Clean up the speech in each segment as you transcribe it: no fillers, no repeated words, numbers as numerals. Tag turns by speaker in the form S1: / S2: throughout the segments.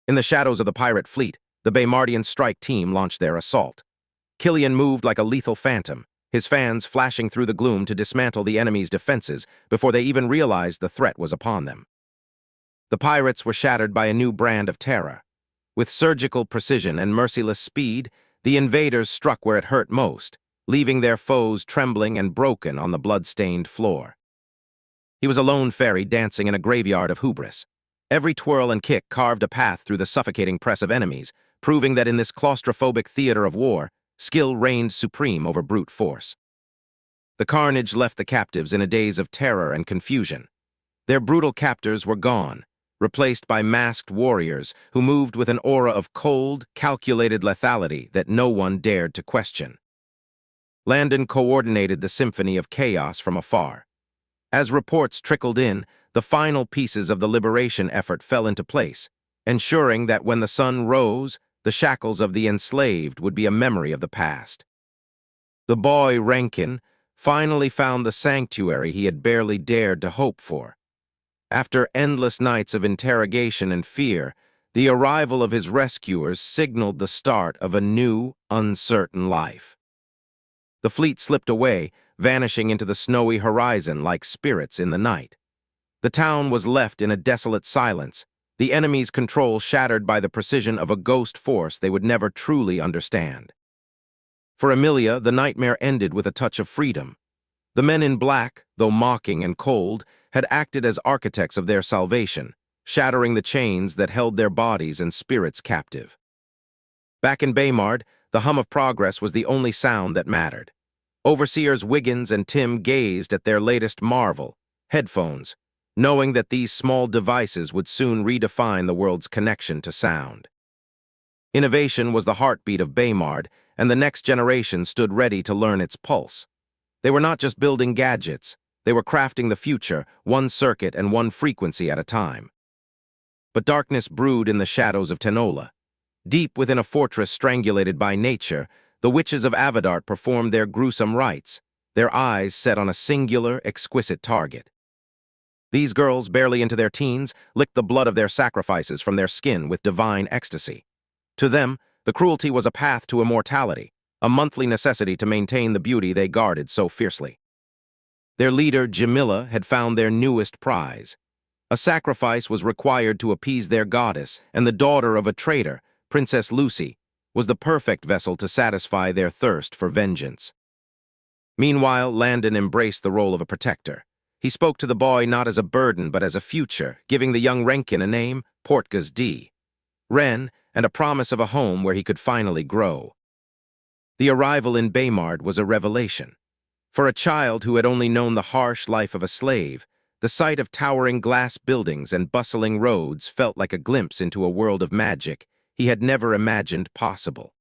S1: In the shadows of the pirate fleet, the Baymardian strike team launched their assault. Killian moved like a lethal phantom, his fans flashing through the gloom to dismantle the enemy's defenses before they even realized the threat was upon them. The pirates were shattered by a new brand of terror. With surgical precision and merciless speed, the invaders struck where it hurt most, leaving their foes trembling and broken on the blood-stained floor. He was a lone fairy dancing in a graveyard of hubris. Every twirl and kick carved a path through the suffocating press of enemies, proving that in this claustrophobic theater of war, skill reigned supreme over brute force. The carnage left the captives in a daze of terror and confusion. Their brutal captors were gone, replaced by masked warriors who moved with an aura of cold, calculated lethality that no one dared to question. Landon coordinated the symphony of chaos from afar. As reports trickled in, the final pieces of the liberation effort fell into place, ensuring that when the sun rose, the shackles of the enslaved would be a memory of the past. The boy Rankin finally found the sanctuary he had barely dared to hope for. After endless nights of interrogation and fear, the arrival of his rescuers signaled the start of a new, uncertain life. The fleet slipped away, vanishing into the snowy horizon like spirits in the night. The town was left in a desolate silence, the enemy's control shattered by the precision of a ghost force they would never truly understand. For Emilia, the nightmare ended with a touch of freedom. The men in black, though mocking and cold, had acted as architects of their salvation, shattering the chains that held their bodies and spirits captive. Back in Baymard, the hum of progress was the only sound that mattered. Overseers Wiggins and Tim gazed at their latest marvel, headphones, knowing that these small devices would soon redefine the world's connection to sound. Innovation was the heartbeat of Baymard, and the next generation stood ready to learn its pulse. They were not just building gadgets, they were crafting the future, one circuit and one frequency at a time. But darkness brewed in the shadows of Tenola. Deep within a fortress strangulated by nature, the witches of Avedart performed their gruesome rites, their eyes set on a singular, exquisite target. These girls, barely into their teens, licked the blood of their sacrifices from their skin with divine ecstasy. To them, the cruelty was a path to immortality, a monthly necessity to maintain the beauty they guarded so fiercely. Their leader, Jamila, had found their newest prize. A sacrifice was required to appease their goddess, and the daughter of a traitor, Princess Lucy, was the perfect vessel to satisfy their thirst for vengeance. Meanwhile, Landon embraced the role of a protector. He spoke to the boy not as a burden but as a future, giving the young Rankin a name, Portgas D. Wren, and a promise of a home where he could finally grow. The arrival in Baymard was a revelation. For a child who had only known the harsh life of a slave, the sight of towering glass buildings and bustling roads felt like a glimpse into a world of magic he had never imagined possible.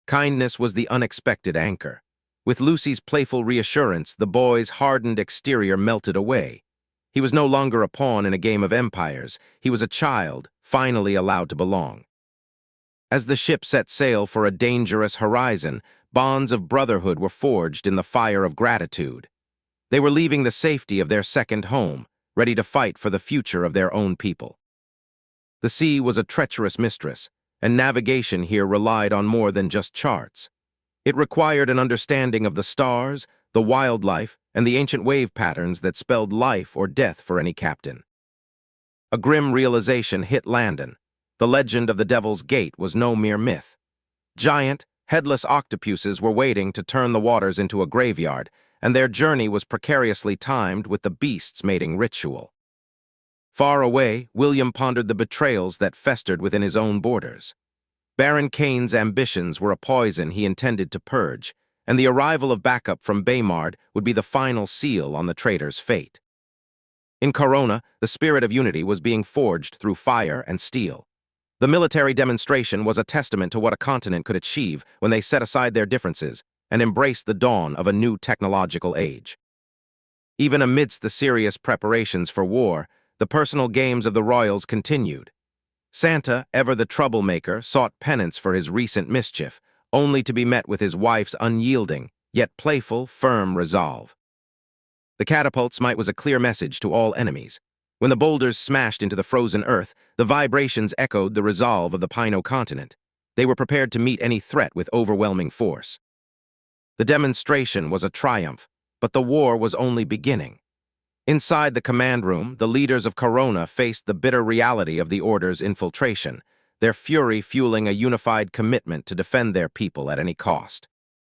S1: Kindness was the unexpected anchor. With Lucy's playful reassurance, the boy's hardened exterior melted away. He was no longer a pawn in a game of empires. He was a child, finally allowed to belong. As the ship set sail for a dangerous horizon, bonds of brotherhood were forged in the fire of gratitude. They were leaving the safety of their second home, ready to fight for the future of their own people. The sea was a treacherous mistress, and navigation here relied on more than just charts. It required an understanding of the stars, the wildlife, and the ancient wave patterns that spelled life or death for any captain. A grim realization hit Landon. The legend of the Devil's Gate was no mere myth. Giant, headless octopuses were waiting to turn the waters into a graveyard, and their journey was precariously timed with the beast's mating ritual. Far away, William pondered the betrayals that festered within his own borders. Baron Kane's ambitions were a poison he intended to purge, and the arrival of backup from Baymard would be the final seal on the traitor's fate. In Corona, the spirit of unity was being forged through fire and steel. The military demonstration was a testament to what a continent could achieve when they set aside their differences and embraced the dawn of a new technological age. Even amidst the serious preparations for war, the personal games of the royals continued. Santa, ever the troublemaker, sought penance for his recent mischief, only to be met with his wife's unyielding, yet playful, firm resolve. The catapult smite was a clear message to all enemies. When the boulders smashed into the frozen earth, the vibrations echoed the resolve of the Pino continent. They were prepared to meet any threat with overwhelming force. The demonstration was a triumph, but the war was only beginning. Inside the command room, the leaders of Corona faced the bitter reality of the Order's infiltration, their fury fueling a unified commitment to defend their people at any cost.